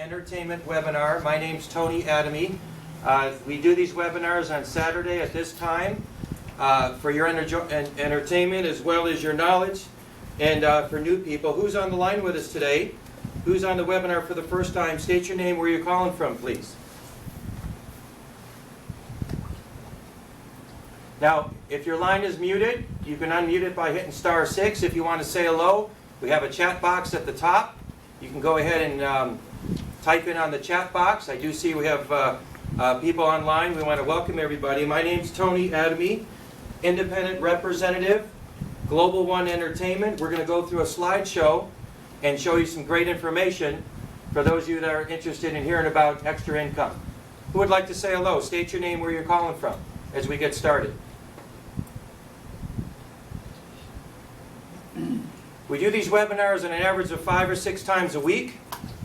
Entertainment webinar. My name's Tony Adimey. We do these webinars on Saturday at this time for your entertainment as well as your knowledge and for new people. Who's on the line with us today? Who's on the webinar for the first time? State your name, where you're calling from, please. Now, if your line is muted, you can unmute it by hitting *6. If you want to say hello, we have a chat box at the top. You can go ahead and type in on the chat box. I do see we have people online. We want to welcome everybody. My name's Tony Adimey, independent representative, Global One Entertainment. We're going to go through a slideshow and show you some great information for those of you that are interested in hearing about extra income. Who would like to say hello? State your name, where you're calling from as we get started. We do these webinars on an average of 5 or 6 times a week,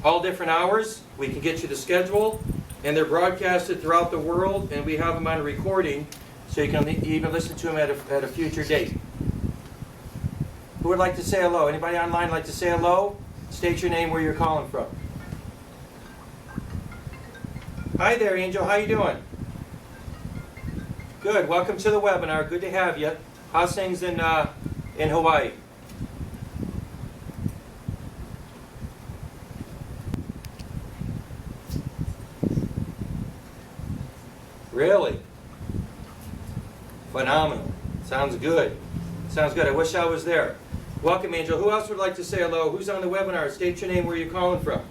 all different hours. We can get you the schedule, and they're broadcasted throughout the world, and we have them on recording, so you can even listen to them at a future date. Who would like to say hello? Anybody online like to say hello? State your name, where you're calling from. Hi there, Angel. How you doing? Good. Welcome to the webinar. Good to have you. How's things in Hawaii? Really? Phenomenal. Sounds good. Sounds good. I wish I was there. Welcome, Angel. Who else would like to say hello? Who's on the webinar? State your name, where you're calling from.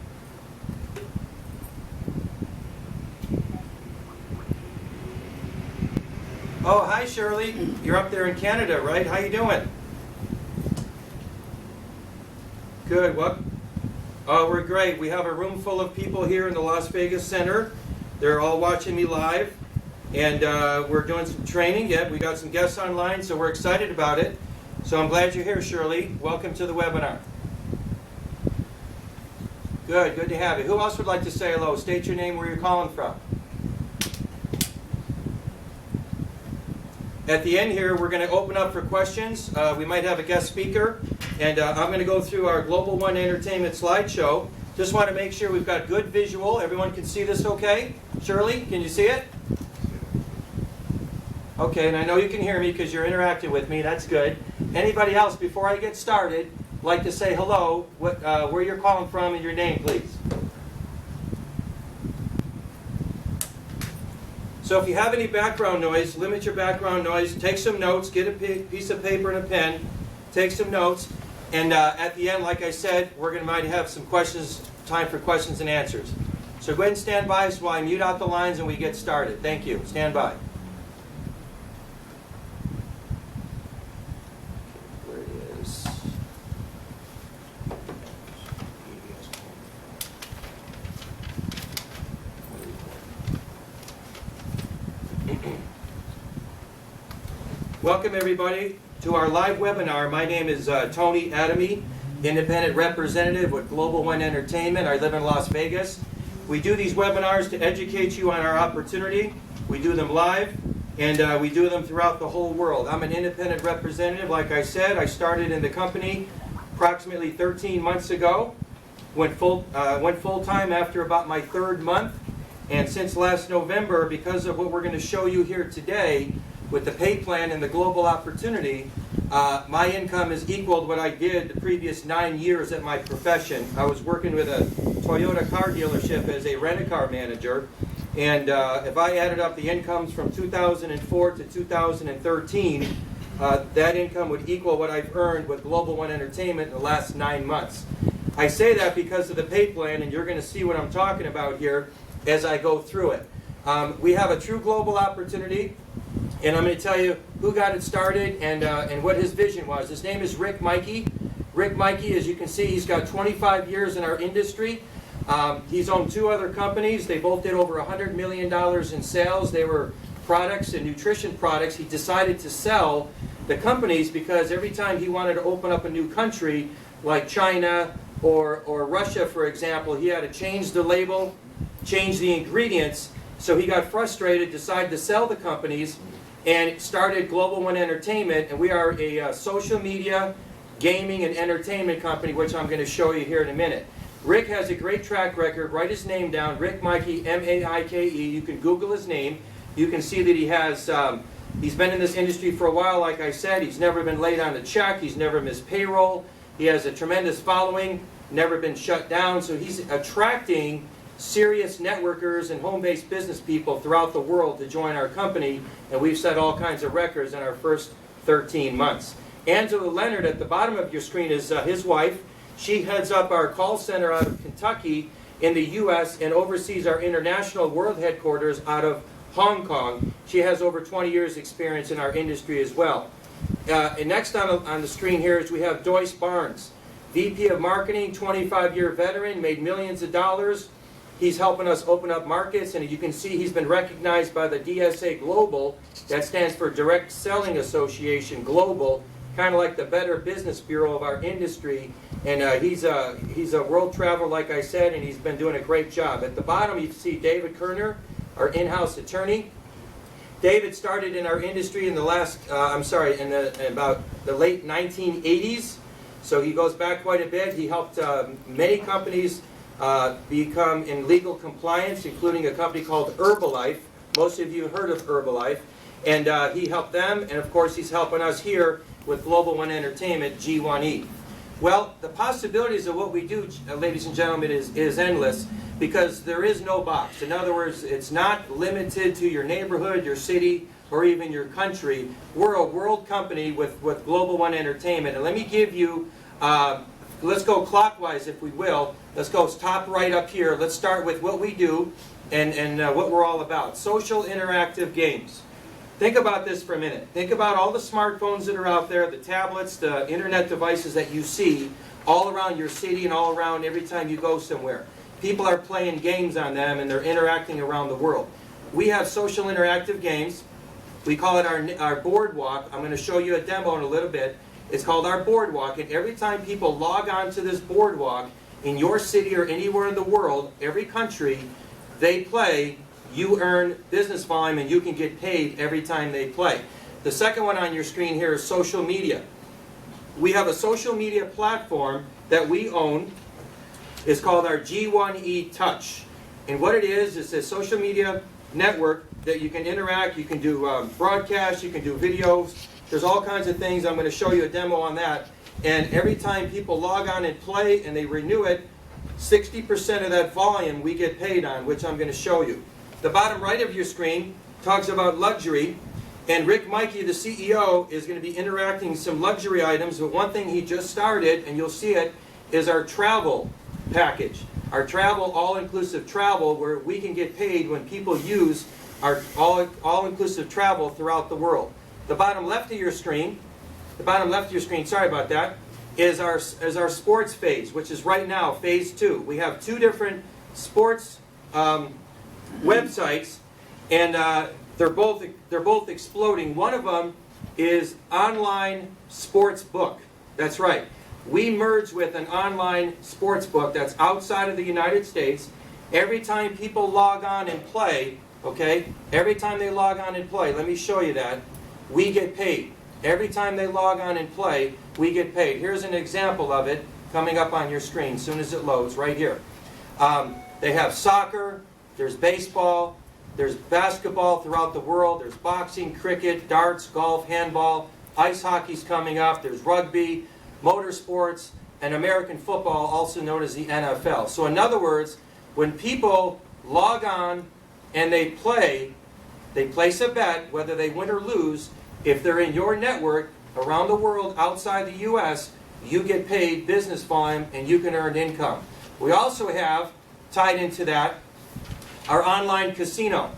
Oh, hi, Shirley. You're up there in Canada, right? How you doing? Good. What? Oh, we're great. We have a room full of people here in the Las Vegas Center. They're all watching me live. And we're doing some training. Yeah, we got some guests online, so we're excited about it. So I'm glad you're here, Shirley. Welcome to the webinar. Good. Good to have you. Who else would like to say hello? State your name, where you're calling from. At the end here, we're going to open up for questions. We might have a guest speaker, and I'm going to go through our Global One Entertainment slideshow. Just want to make sure we've got good visual. Everyone can see this okay? Shirley, can you see it? Okay, and I know you can hear me because you're interacting with me. That's good. Anybody else, before I get started, like to say hello, where you're calling from and your name, please? So if you have any background noise, limit your background noise. Take some notes. Get a piece of paper and a pen. Take some notes. And at the end, like I said, we're going to might have some questions, time for questions and answers. So go ahead and stand by while I mute out the lines and we get started. Thank you. Stand by. Where it is. Welcome everybody to our live webinar. My name is Tony Adimey, independent representative with Global One Entertainment. I live in Las Vegas. We do these webinars to educate you on our opportunity. We do them live, and we do them throughout the whole world. I'm an independent representative. Like I said, I started in the company approximately 13 months ago. Went full-time after about my 3rd month. And since last November, because of what we're going to show you here today, with the pay plan and the global opportunity, my income has equaled what I did the previous 9 years at my profession. I was working with a Toyota car dealership as a rent-a-car manager, and if I added up the incomes from 2004 to 2013, that income would equal what I've earned with Global One Entertainment in the last 9 months. I say that because of the pay plan, and you're going to see what I'm talking about here as I go through it. We have a true global opportunity. And I'm going to tell you who got it started and what his vision was. His name is Rick Mikey. Rick Mikey, as you can see, he's got 25 years in our industry. He's owned 2 other companies. They both did over $100 million in sales. They were products and nutrition products. He decided to sell the companies because every time he wanted to open up a new country, like China or Russia, for example, he had to change the label, change the ingredients. So he got frustrated, decided to sell the companies, and started Global One Entertainment, and we are a social media, gaming, and entertainment company, which I'm going to show you here in a minute. Rick has a great track record. Write his name down, Rick Mikey, M-A-I-K-E. You can Google his name. You can see that he has, he's been in this industry for a while, like I said. He's never been late on a check. He's never missed payroll. He has a tremendous following, never been shut down. So he's attracting serious networkers and home-based business people throughout the world to join our company. And we've set all kinds of records in our first 13 months. Angela Leonard at the bottom of your screen is his wife. She heads up our call center out of Kentucky in the U.S. and oversees our international world headquarters out of Hong Kong. She has over 20 years experience in our industry as well. And next on the screen here is we have Joyce Barnes, VP of Marketing, 25-year veteran, made millions of dollars. He's helping us open up markets, and you can see he's been recognized by the DSA Global, that stands for Direct Selling Association Global, kind of like the Better Business Bureau of our industry. And he's a world traveler, like I said, and he's been doing a great job. At the bottom, you see David Kerner, our in-house attorney. David started in our industry in the about the late 1980s. So he goes back quite a bit. He helped many companies become in legal compliance, including a company called Herbalife. Most of you have heard of Herbalife. And he helped them, and of course he's helping us here with Global One Entertainment, G1E. Well, the possibilities of what we do, ladies and gentlemen, is endless, because there is no box. In other words, it's not limited to your neighborhood, your city, or even your country. We're a world company with Global One Entertainment. And let me give you, let's go clockwise if we will. Let's go top right up here. Let's start with what we do and what we're all about. Social interactive games. Think about this for a minute. Think about all the smartphones that are out there, the tablets, the internet devices that you see all around your city and all around every time you go somewhere. People are playing games on them and they're interacting around the world. We have social interactive games. We call it our boardwalk. I'm going to show you a demo in a little bit. It's called our boardwalk, and every time people log on to this boardwalk in your city or anywhere in the world, every country, they play, you earn business volume and you can get paid every time they play. The second one on your screen here is social media. We have a social media platform that we own. It's called our G1E Touch. And what it is a social media network that you can interact, you can do broadcasts, you can do videos. There's all kinds of things. I'm going to show you a demo on that. And every time people log on and play and they renew it, 60% of that volume we get paid on, which I'm going to show you. The bottom right of your screen talks about luxury, and Rick Mikey, the CEO, is going to be interacting some luxury items, but one thing he just started, and you'll see it, is our travel package. Our travel, all-inclusive travel, where we can get paid when people use our all-inclusive travel throughout the world. The bottom left of your screen, sorry about that, is our sports phase, which is right now, phase 2. We have 2 different sports websites, and they're both exploding. One of them is online sports book. That's right. We merged with an online sports book that's outside of the United States. Every time people log on and play, okay, every time they log on and play, let me show you that, we get paid. Every time they log on and play, we get paid. Here's an example of it coming up on your screen as soon as it loads, right here. They have soccer, there's baseball, there's basketball throughout the world, there's boxing, cricket, darts, golf, handball, ice hockey's coming up, there's rugby, motorsports, and American football, also known as the NFL. So in other words, when people log on and they place a bet, whether they win or lose. If they're in your network around the world outside the U.S., you get paid business volume and you can earn income. We also have, tied into that, our online casino.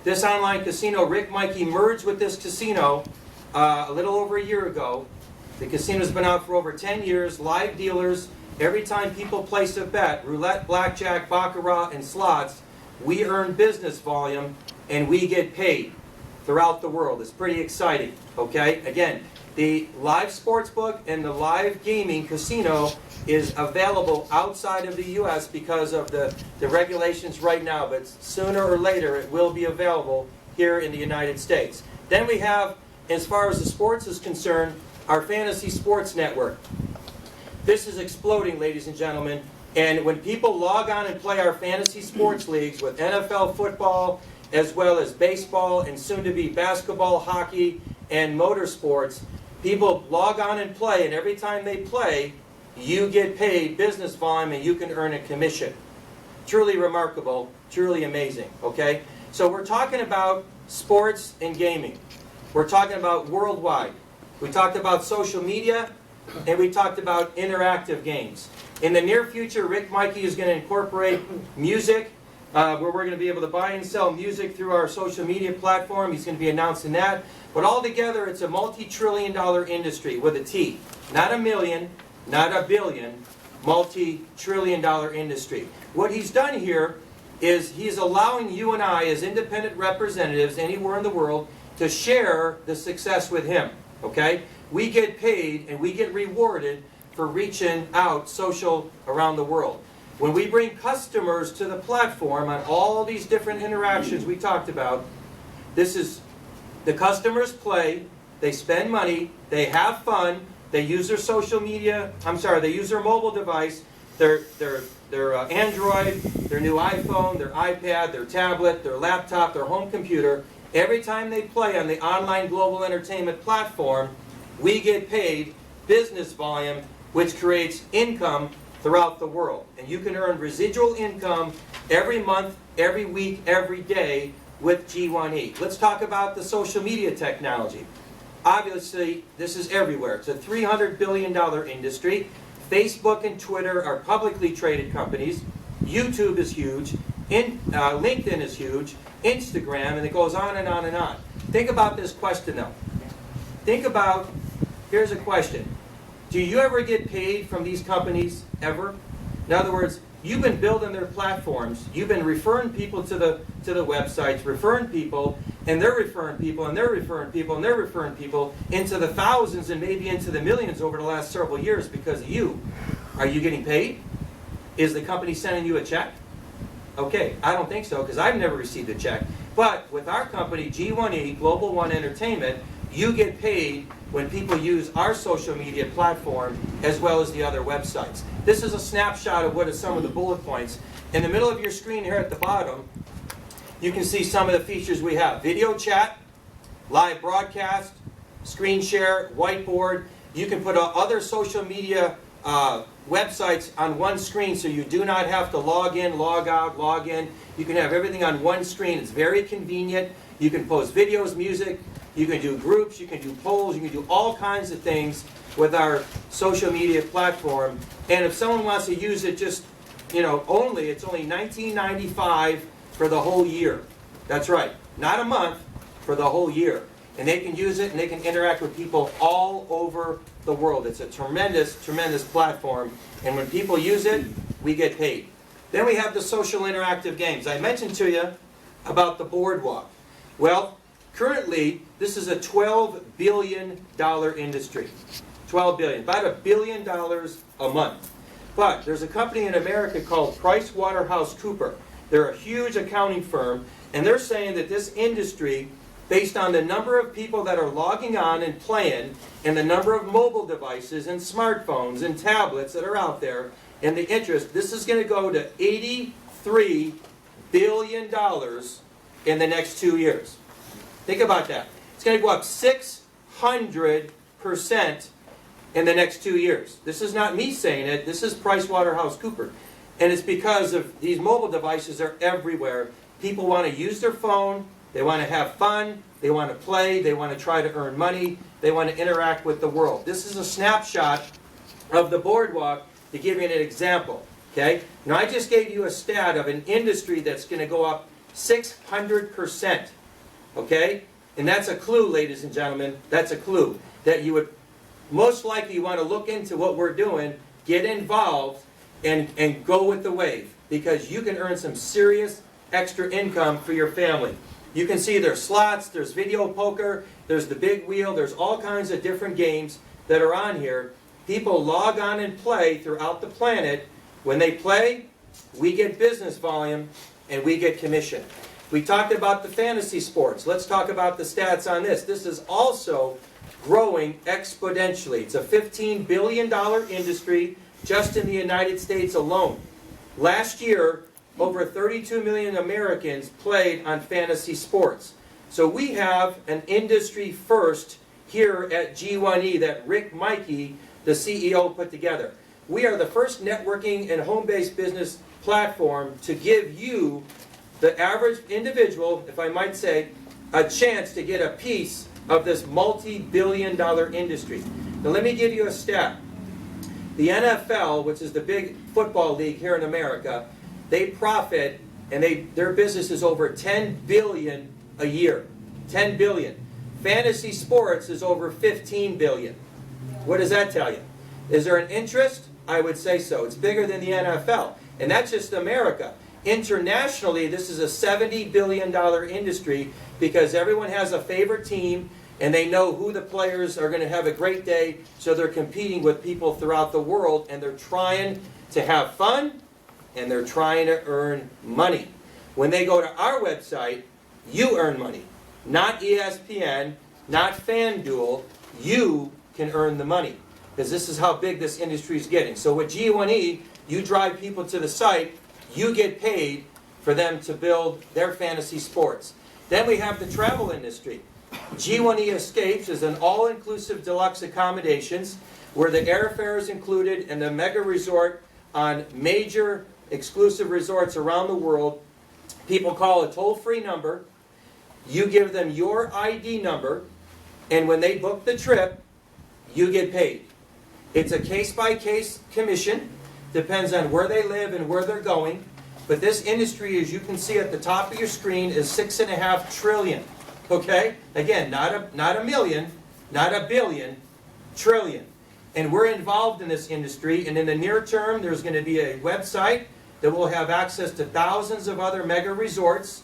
This online casino, Rick Mikey merged with this casino a little over a year ago. The casino's been out for over 10 years, live dealers. Every time people place a bet, roulette, blackjack, baccarat, and slots, we earn business volume and we get paid throughout the world. It's pretty exciting, okay? Again, the live sports book and the live gaming casino is available outside of the U.S. because of the regulations right now, but sooner or later it will be available here in the United States. Then we have, as far as the sports is concerned, our Fantasy Sports Network. This is exploding, ladies and gentlemen, And when people log on and play our fantasy sports leagues with NFL football, as well as baseball and soon to be basketball, hockey, and motorsports, people log on and play, and every time they play, you get paid business volume and you can earn a commission. Truly remarkable, truly amazing, okay? So we're talking about sports and gaming. We're talking about worldwide. We talked about social media, and we talked about interactive games. In the near future, Rick Mikey is going to incorporate music, where we're going to be able to buy and sell music through our social media platform. He's going to be announcing that. But altogether, it's a multi-trillion-dollar industry with a T. Not a million, not a billion, multi-trillion-dollar industry. What he's done here is he's allowing you and I, as independent representatives anywhere in the world, to share the success with him. Okay? We get paid and we get rewarded for reaching out social around the world. When we bring customers to the platform on all these different interactions we talked about, this is the customers play, they spend money, they have fun, they use their social media, they use their mobile device, their Android, their new iPhone, their iPad, their tablet, their laptop, their home computer. Every time they play on the online global entertainment platform, we get paid business volume, which creates income throughout the world. And you can earn residual income every month, every week, every day with G1E. Let's talk about the social media technology. Obviously, this is everywhere. It's a $300 billion industry. Facebook and Twitter are publicly traded companies. YouTube is huge. LinkedIn is huge. Instagram, and it goes on and on and on. Think about this question, though. Here's a question. Do you ever get paid from these companies, ever? In other words, you've been building their platforms, you've been referring people to the websites, referring people, and they're referring people, and they're referring people, and they're referring people into the thousands and maybe into the millions over the last several years because of you. Are you getting paid? Is the company sending you a check? Okay, I don't think so because I've never received a check. But with our company, G1E, Global One Entertainment, you get paid when people use our social media platform as well as the other websites. This is a snapshot of what are some of the bullet points. In the middle of your screen here at the bottom, you can see some of the features we have. Video chat, live broadcast, screen share, whiteboard. You can put other social media websites on one screen so you do not have to log in, log out, log in. You can have everything on one screen. It's very convenient. You can post videos, music. You can do groups, you can do polls, you can do all kinds of things with our social media platform. And if someone wants to use it just, it's only $19.95 for the whole year. That's right, not a month, for the whole year. And they can use it and they can interact with people all over the world. It's a tremendous, tremendous platform. And when people use it, we get paid. Then we have the social interactive games. I mentioned to you about the boardwalk. Well, currently, this is a $12 billion industry. $12 billion, about $1 billion a month. But there's a company in America called PricewaterhouseCoopers. They're a huge accounting firm, and they're saying that this industry, based on the number of people that are logging on and playing, and the number of mobile devices and smartphones and tablets that are out there, and the interest, this is going to go to $83 billion in the next 2 years. Think about that. It's going to go up 600% in the next 2 years. This is not me saying it. This is PricewaterhouseCoopers. And it's because of these mobile devices are everywhere. People want to use their phone. They want to have fun. They want to play. They want to try to earn money. They want to interact with the world. This is a snapshot of the boardwalk to give you an example. Okay? Now, I just gave you a stat of an industry that's going to go up 600%. Okay? And that's a clue, ladies and gentlemen. That's a clue that you would most likely want to look into what we're doing, get involved, and go with the wave. Because you can earn some serious extra income for your family. You can see there's slots, there's video poker, there's the big wheel, there's all kinds of different games that are on here. People log on and play throughout the planet. When they play, we get business volume and we get commission. We talked about the fantasy sports. Let's talk about the stats on this. This is also growing exponentially. It's a $15 billion industry just in the United States alone. Last year, over 32 million Americans played on fantasy sports. So we have an industry first here at G1E that Rick Mikey, the CEO, put together. We are the first networking and home-based business platform to give you, the average individual, if I might say, a chance to get a piece of this multi-billion-dollar industry. Now let me give you a stat. The NFL, which is the big football league here in America, they profit, and their business is over $10 billion a year. $10 billion. Fantasy sports is over $15 billion. What does that tell you? Is there an interest? I would say so. It's bigger than the NFL. And that's just America. Internationally, this is a $70 billion industry because everyone has a favorite team and they know who the players are going to have a great day, so they're competing with people throughout the world, and they're trying to have fun, and they're trying to earn money. When they go to our website, you earn money. Not ESPN, not FanDuel. You can earn the money, because this is how big this industry is getting. So with G1E, you drive people to the site, you get paid for them to build their fantasy sports. Then we have the travel industry. G1E Escapes is an all-inclusive deluxe accommodations where the airfare is included and the mega resort on major exclusive resorts around the world. People call a toll-free number. You give them your ID number, and when they book the trip, you get paid. It's a case-by-case commission. Depends on where they live and where they're going. But this industry, as you can see at the top of your screen, is $6.5 trillion. Okay? Again, not a million, not a billion, trillion. And we're involved in this industry, and in the near term, there's going to be a website that will have access to thousands of other mega resorts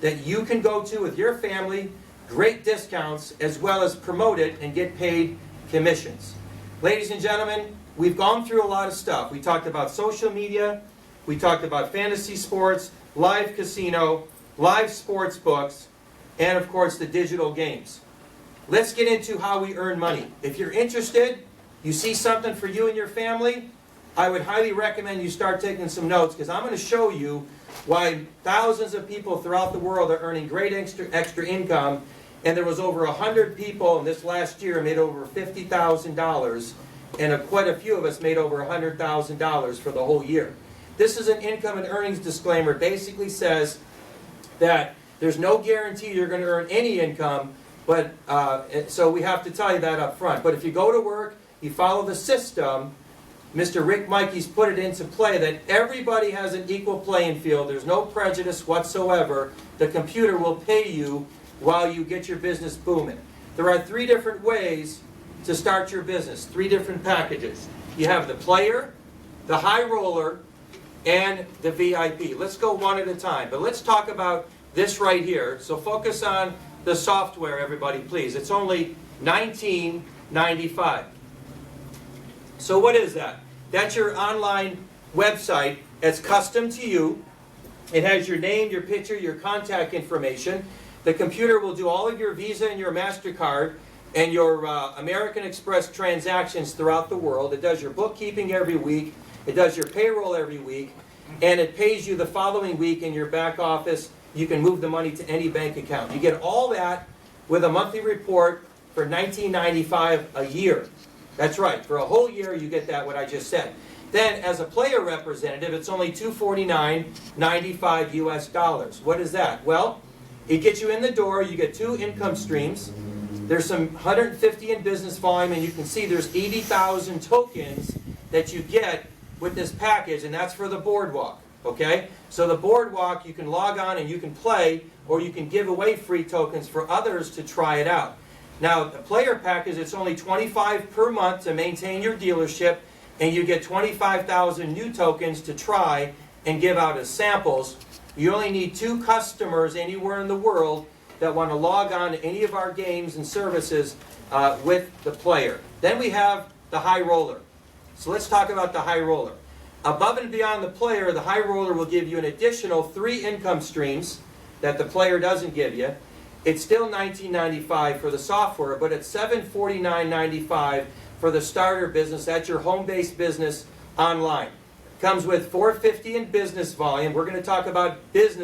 that you can go to with your family, great discounts, as well as promote it and get paid commissions. Ladies and gentlemen, we've gone through a lot of stuff. We talked about social media, we talked about fantasy sports, live casino, live sports books, and of course the digital games. Let's get into how we earn money. If you're interested, you see something for you and your family, I would highly recommend you start taking some notes, because I'm going to show you why thousands of people throughout the world are earning great extra income, and there was over 100 people in this last year made over $50,000, and quite a few of us made over $100,000 for the whole year. This is an income and earnings disclaimer. Basically says that there's no guarantee you're going to earn any income, but so we have to tell you that up front. But if you go to work, you follow the system, Mr. Rick Mikey's put it into play that everybody has an equal playing field. There's no prejudice whatsoever. The computer will pay you while you get your business booming. There are 3 different ways to start your business, 3 different packages. You have the player, the high roller, and the VIP. Let's go one at a time, but let's talk about this right here. So focus on the software, everybody, please. It's only $19.95. So what is that? That's your online website. It's custom to you. It has your name, your picture, your contact information. The computer will do all of your Visa and your MasterCard and your American Express transactions throughout the world. It does your bookkeeping every week. It does your payroll every week. And it pays you the following week in your back office. You can move the money to any bank account. You get all that with a monthly report for $19.95 a year. That's right. For a whole year, you get that, what I just said. Then, as a player representative, it's only $249.95 US dollars. What is that? Well, it gets you in the door. You get 2 income streams. There's some 150 in business volume, and you can see there's 80,000 tokens that you get with this package, and that's for the boardwalk. Okay? So the boardwalk, you can log on and you can play, or you can give away free tokens for others to try it out. Now, the player package, it's only $25 per month to maintain your dealership, and you get 25,000 new tokens to try and give out as samples. You only need 2 customers anywhere in the world that want to log on to any of our games and services with the player. Then we have the high roller. So let's talk about the high roller. Above and beyond the player, the high roller will give you an additional 3 income streams that the player doesn't give you. It's still $19.95 for the software, but it's $749.95 for the starter business. That's your home-based business online. Comes with $450 in business volume. We're going to talk about business